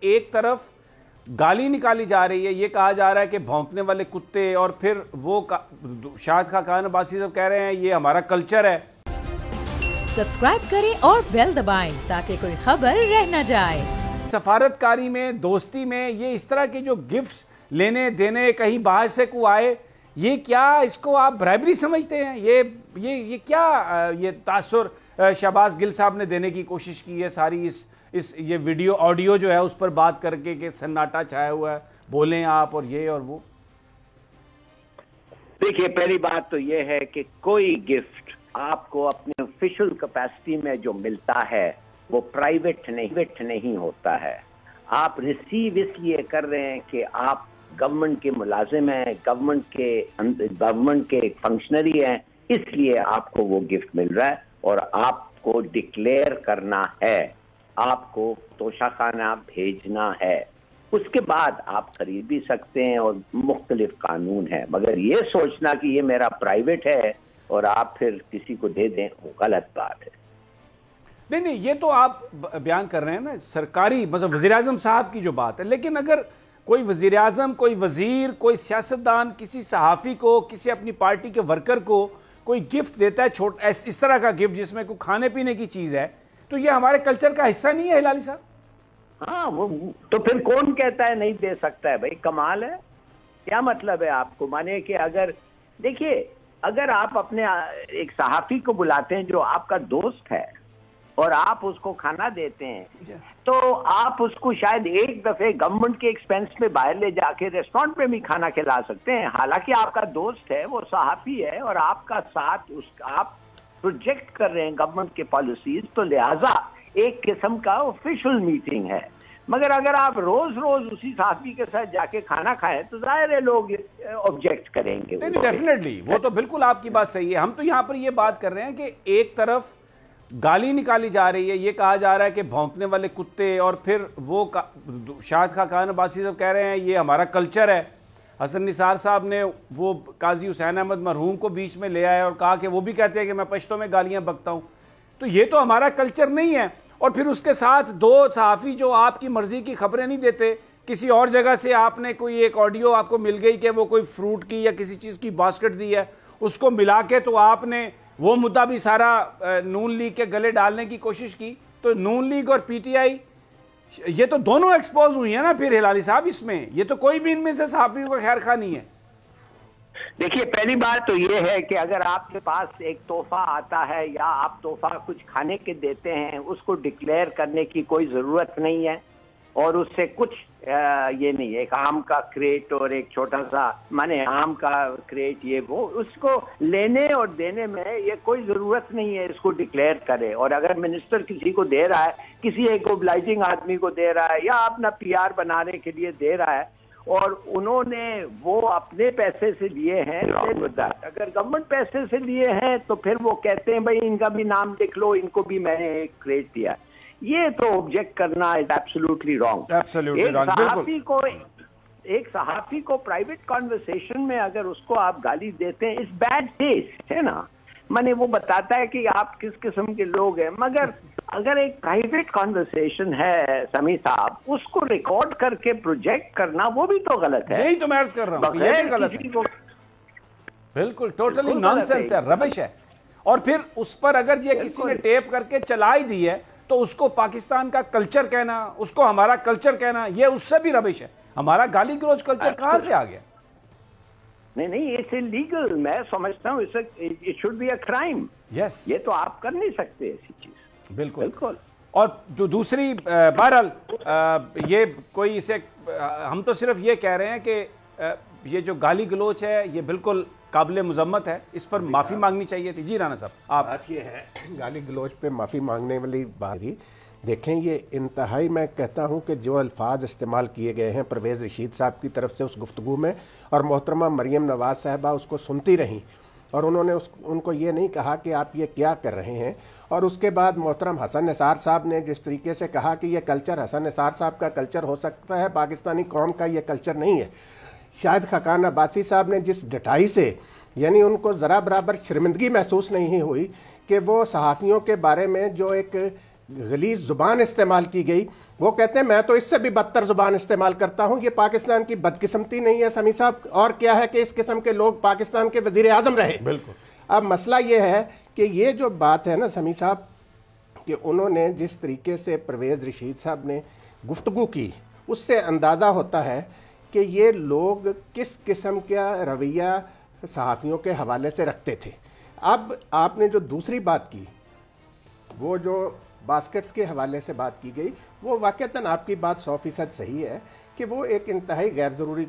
ایک طرف گالی نکالی جا رہی ہے، یہ کہا جا رہا ہے کہ بھونکنے والے کتے، اور پھر وہ شاہد خاقان عباسی صاحب کہہ رہے ہیں یہ ہمارا کلچر ہے۔ سبسکرائب کریں اور بیل دبائیں تاکہ کوئی خبر رہ نہ جائے۔ سفارتکاری میں، دوستی میں یہ اس طرح کے جو گفٹس لینے دینے، کہیں باہر سے کو آئے، یہ کیا اس کو آپ برائبری سمجھتے ہیں؟ یہ کیا یہ تاثر شہباز گل صاحب نے دینے کی کوشش کی ہے؟ ساری یہ ویڈیو آڈیو جو ہے اس پر بات کر کے کہ سناٹا چھایا ہوا ہے، بولیں آپ اور یہ اور وہ۔ دیکھیے، پہلی بات تو یہ ہے کہ کوئی گفٹ آپ کو اپنے آفیشل کیپیسٹی میں جو ملتا ہے وہ پرائیویٹ نہیں ہوتا ہے۔ آپ ریسیو اس لیے کر رہے ہیں کہ آپ گورنمنٹ کے ملازم ہیں، گورنمنٹ کے فنکشنری ہیں، اس لیے آپ کو وہ گفٹ مل رہا ہے اور آپ کو ڈکلیئر کرنا ہے، آپ کو توشہ خانہ بھیجنا ہے، اس کے بعد آپ خرید بھی سکتے ہیں اور مختلف قانون ہیں، مگر یہ سوچنا کہ یہ میرا پرائیویٹ ہے اور آپ پھر کسی کو دے دیں وہ غلط بات ہے۔ نہیں، یہ تو آپ بیان کر رہے ہیں نا سرکاری، مطلب وزیراعظم صاحب کی جو بات ہے، لیکن اگر کوئی وزیراعظم، کوئی وزیر، کوئی سیاستدان کسی صحافی کو، کسی اپنی پارٹی کے ورکر کو کوئی گفٹ دیتا ہے اس طرح کا گفٹ جس میں کوئی کھانے پینے کی چیز ہے، تو یہ ہمارے کلچر کا حصہ نہیں ہے ہلالی صاحب؟ ہاں، وہ تو پھر کون کہتا ہے نہیں دے سکتا ہے؟ بھائی کمال ہے، کیا مطلب ہے آپ کو؟ مانے کہ دیکھیے اگر آپ اپنے ایک صحافی کو بلاتے ہیں جو آپ کا دوست ہے اور آپ اس کو کھانا دیتے ہیں تو آپ اس کو شاید ایک دفعہ گورنمنٹ کے ایکسپینس میں باہر لے جا کے ریسٹورینٹ میں بھی کھانا کھلا سکتے ہیں، حالانکہ آپ کا دوست ہے، وہ صحافی ہے اور آپ کا ساتھ آپ پروجیکٹ کر رہے ہیں گورنمنٹ کے پالیسیز، تو لہٰذا ایک قسم کا آفیشل میٹنگ ہے۔ مگر اگر آپ روز اسی صحافی کے ساتھ جا کے کھانا کھائیں تو ظاہر ہے لوگ آبجیکٹ کریں گے۔ نہیں، ڈیفینیٹلی، وہ تو بالکل آپ کی بات صحیح ہے۔ ہم تو یہاں پر یہ بات کر رہے ہیں کہ ایک طرف گالی نکالی جا رہی ہے، یہ کہا جا رہا ہے کہ بھونکنے والے کتے، اور پھر وہ شاہد خاقان عباسی صاحب کہہ رہے ہیں یہ ہمارا کلچر ہے۔ حسن نثار صاحب نے وہ قاضی حسین احمد مرحوم کو بیچ میں لے آئے اور کہا کہ وہ بھی کہتے ہیں کہ میں پشتوں میں گالیاں بکتا ہوں، تو یہ تو ہمارا کلچر نہیں ہے۔ اور پھر اس کے ساتھ دو صحافی جو آپ کی مرضی کی خبریں نہیں دیتے، کسی اور جگہ سے آپ نے کوئی ایک آڈیو آپ کو مل گئی کہ وہ کوئی فروٹ کی یا کسی چیز کی باسکٹ دی ہے، اس کو ملا کے تو آپ نے وہ مدعا بھی سارا نون لیگ کے گلے ڈالنے کی کوشش کی، تو نون لیگ اور پی ٹی آئی یہ تو دونوں ایکسپوز ہوئی ہیں نا پھر ہلالی صاحب اس میں، یہ تو کوئی بھی ان میں سے صحافیوں کا خیر خواہ نہیں ہے۔ دیکھیے، پہلی بات تو یہ ہے کہ اگر آپ کے پاس ایک تحفہ آتا ہے یا آپ تحفہ کچھ کھانے کے دیتے ہیں، اس کو ڈکلیئر کرنے کی کوئی ضرورت نہیں ہے اور اس سے کچھ یہ نہیں ہے، ایک آم کا کریٹ اور ایک چھوٹا سا آم کا کریٹ، یہ وہ اس کو لینے اور دینے میں یہ کوئی ضرورت نہیں ہے اس کو ڈکلیئر کرے۔ اور اگر منسٹر کسی کو دے رہا ہے، کسی ایک اوبلائزنگ آدمی کو دے رہا ہے یا اپنا پی آر بنانے کے لیے دے رہا ہے اور انہوں نے وہ اپنے پیسے سے لیے ہیں، اگر گورنمنٹ پیسے سے لیے ہیں تو پھر وہ کہتے ہیں بھائی ان کا بھی نام لکھ لو، ان کو بھی میں نے ایک کریٹ دیا، یہ تو آبجیکٹ کرنا از ایبسولوٹلی رانگ۔ ایک صحافی کو پرائیویٹ کانورسیشن میں اگر اس کو آپ گالی دیتے ہیں، اس بیڈ ٹیسٹ ہے نا، وہ بتاتا ہے کہ آپ کس قسم کے لوگ ہیں۔ مگر اگر ایک پرائیویٹ کانورسیشن ہے سمیع صاحب، اس کو ریکارڈ کر کے پروجیکٹ کرنا وہ بھی تو غلط ہے۔ یہی تو میں عرض کر رہا ہوں، یہ بھی غلط ہے، بالکل ٹوٹلی نان سینس ہے، ربش ہے۔ اور پھر اس پر اگر یہ کسی نے ٹیپ کر کے چلائی دی ہے تو اس کو پاکستان کا کلچر کہنا، اس کو ہمارا کلچر کہنا، یہ اس سے بھی ربش ہے۔ ہمارا گالی گلوچ کلچر کہاں سے آ گیا؟ نہیں، اٹس الیگل، میں سمجھتا ہوں it should be a crime. Yes, یہ تو آپ کر نہیں سکتے ایسی چیز۔ بالکل۔ اور دوسری بہرحال یہ کوئی اسے ہم تو صرف یہ کہہ رہے ہیں کہ یہ جو گالی گلوچ ہے یہ بالکل قابل مذمت ہے، اس پر معافی مانگنی چاہیے تھی۔ جی رانا صاحب، آپ بات یہ ہے گالی گلوچ پہ معافی مانگنے والی بات ہی دیکھیں، یہ انتہائی میں کہتا ہوں کہ جو الفاظ استعمال کیے گئے ہیں پرویز رشید صاحب کی طرف سے اس گفتگو میں، اور محترمہ مریم نواز صاحبہ اس کو سنتی رہیں اور انہوں نے ان کو یہ نہیں کہا کہ آپ یہ کیا کر رہے ہیں، اور اس کے بعد محترم حسن نثار صاحب نے جس طریقے سے کہا کہ یہ کلچر حسن نثار صاحب کا کلچر ہو سکتا ہے، پاکستانی قوم کا یہ کلچر نہیں ہے۔ شاہد خاقان عباسی صاحب نے جس ڈٹائی سے، یعنی ان کو ذرا برابر شرمندگی محسوس نہیں ہوئی کہ وہ صحافیوں کے بارے میں جو ایک غلیظ زبان استعمال کی گئی، وہ کہتے ہیں میں تو اس سے بھی بدتر زبان استعمال کرتا ہوں. یہ پاکستان کی بدقسمتی نہیں ہے سمیع صاحب، اور کیا ہے کہ اس قسم کے لوگ پاکستان کے وزیر اعظم رہے. بالکل. اب مسئلہ یہ ہے کہ یہ جو بات ہے نا سمیع صاحب، کہ انہوں نے جس طریقے سے پرویز رشید صاحب نے گفتگو کی، اس سے اندازہ ہوتا ہے کہ یہ لوگ کس قسم کا رویہ صحافیوں کے حوالے سے رکھتے تھے. اب آپ نے جو دوسری بات کی، وہ جو باسکٹس کے حوالے سے بات کی گئی، وہ واقعتاً آپ کی بات 100% صحیح ہے کہ وہ ایک انتہائی غیر ضروری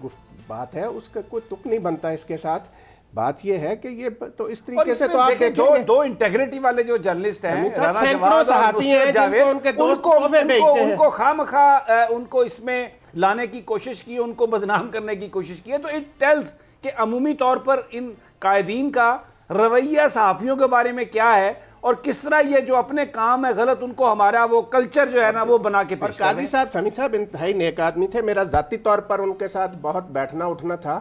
بات ہے، اس کا کوئی تک نہیں بنتا اس کے ساتھ. بات یہ ہے کہ یہ تو اس طریقے سے تو آپ دیکھیں گے دو انٹیگریٹی والے جو جرنلسٹ ہیں، سینکڑوں صحافی ہیں جن کے دوست تحفے بھیجتے ہیں، ان کو خواہ ان کو اس میں لانے کی کوشش کی، ان کو بدنام کرنے کی کوشش کی ہے. تو اٹ ٹیلز کہ عمومی طور پر ان قائدین کا رویہ صحافیوں کے بارے میں کیا ہے، اور کس طرح یہ جو اپنے کام ہے غلط، ان کو ہمارا وہ کلچر جو ہے نا وہ بنا کے پیش کر رہے ہیں. قاضی صاحب، سمیع صاحب انتہائی نیک آدمی تھے، میرا ذاتی طور پر ان کے ساتھ بہت بیٹھنا اٹھنا تھا.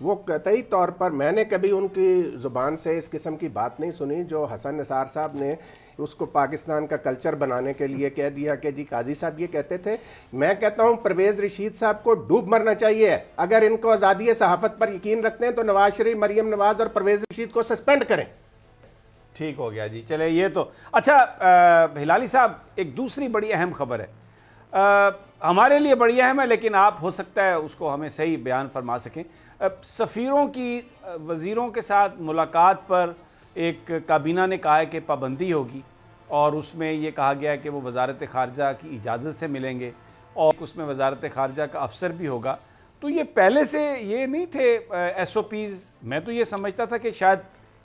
وہ قطعی طور پر میں نے کبھی ان کی زبان سے اس قسم کی بات نہیں سنی جو حسن نثار صاحب نے اس کو پاکستان کا کلچر بنانے کے لیے کہہ دیا کہ جی قاضی صاحب یہ کہتے تھے. میں کہتا ہوں پرویز رشید صاحب کو ڈوب مرنا چاہیے. اگر ان کو آزادی صحافت پر یقین رکھتے ہیں تو نواز شریف، مریم نواز اور پرویز رشید کو سسپینڈ کریں. ٹھیک ہو گیا جی. چلے یہ تو اچھا. ہلالی صاحب، ایک دوسری بڑی اہم خبر ہے، ہمارے لیے بڑی اہم ہے لیکن آپ ہو سکتا ہے اس کو ہمیں صحیح بیان فرما سکیں. سفیروں کی وزیروں کے ساتھ ملاقات پر ایک کابینہ نے کہا ہے کہ پابندی ہوگی، اور اس میں یہ کہا گیا ہے کہ وہ وزارت خارجہ کی اجازت سے ملیں گے، اور اس میں وزارت خارجہ کا افسر بھی ہوگا. تو یہ پہلے سے یہ نہیں تھے ایس او پیز؟ میں تو یہ سمجھتا تھا کہ شاید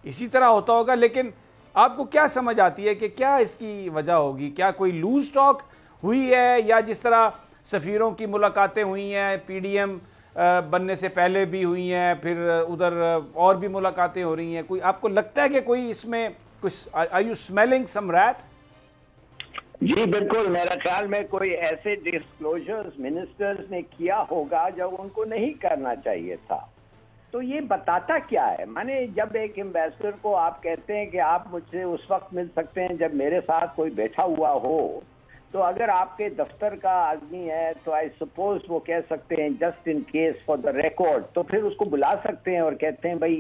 اسی طرح ہوتا ہوگا، لیکن آپ کو کیا سمجھ آتی ہے کہ کیا اس کی وجہ ہوگی؟ کیا کوئی لوز ٹاک ہوئی ہے، یا جس طرح سفیروں کی ملاقاتیں ہوئی ہیں پی ڈی ایم بننے سے پہلے بھی ہوئی ہیں، پھر ادھر اور بھی ملاقاتیں ہو رہی ہیں، کوئی آپ کو لگتا ہے کہ کوئی اس میں کچھ are you smelling some rat؟ جی بالکل، میرا خیال میں کوئی ایسے ڈسکلوجرز منسٹرز نے کیا ہوگا جو ان کو نہیں کرنا چاہیے تھا. تو یہ بتاتا کیا ہے؟ میں نے جب ایک ایمبیسڈر کو آپ کہتے ہیں کہ آپ مجھ سے اس وقت مل سکتے ہیں جب میرے ساتھ کوئی بیٹھا ہوا ہو، تو اگر آپ کے دفتر کا آدمی ہے تو آئی سپوز وہ کہہ سکتے ہیں just in case for the record, تو پھر اس کو بلا سکتے ہیں اور کہتے ہیں بھائی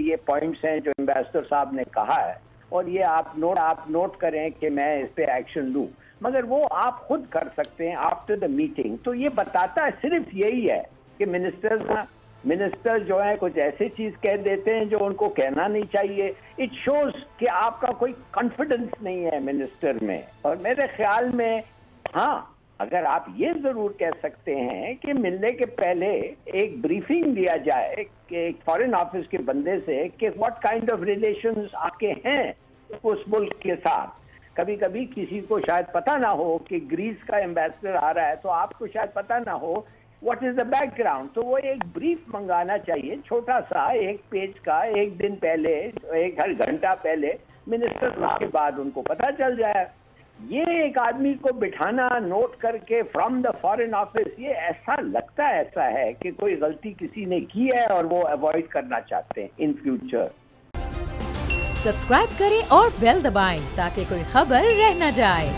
یہ پوائنٹس ہیں جو ایمبیسڈر صاحب نے کہا ہے، اور یہ آپ نوٹ کریں کہ میں اس پہ ایکشن لوں. مگر وہ آپ خود کر سکتے ہیں آفٹر دا میٹنگ. تو یہ بتاتا ہے صرف یہی ہے کہ منسٹر جو ہیں کچھ ایسی چیز کہہ دیتے ہیں جو ان کو کہنا نہیں چاہیے. اٹ شوز کہ آپ کا کوئی کانفیڈنس نہیں ہے منسٹر میں. اور میرے خیال میں ہاں، اگر آپ یہ ضرور کہہ سکتے ہیں کہ ملنے کے پہلے ایک بریفنگ دیا جائے کہ ایک فارن آفس کے بندے سے کہ واٹ کائنڈ آف ریلیشنز آپ کے ہیں اس ملک کے ساتھ. کبھی کبھی کسی کو شاید پتہ نہ ہو کہ گریس کا ایمبیسڈر آ رہا ہے، تو آپ کو شاید پتہ نہ ہو what is the background. تو وہ ایک بریف منگانا چاہیے، چھوٹا سا، 1 پیج کا، 1 دن پہلے، 1 گھنٹہ پہلے منسٹر کے بعد ان کو پتہ چل جائے. یہ ایک آدمی کو بٹھانا نوٹ کر کے فرام دا فارن آفس، یہ ایسا لگتا ایسا ہے کہ کوئی غلطی کسی نے کی ہے اور وہ اوائڈ کرنا چاہتے ہیں ان فیوچر. سبسکرائب کریں اور بیل دبائیں تاکہ کوئی خبر رہ نہ جائے.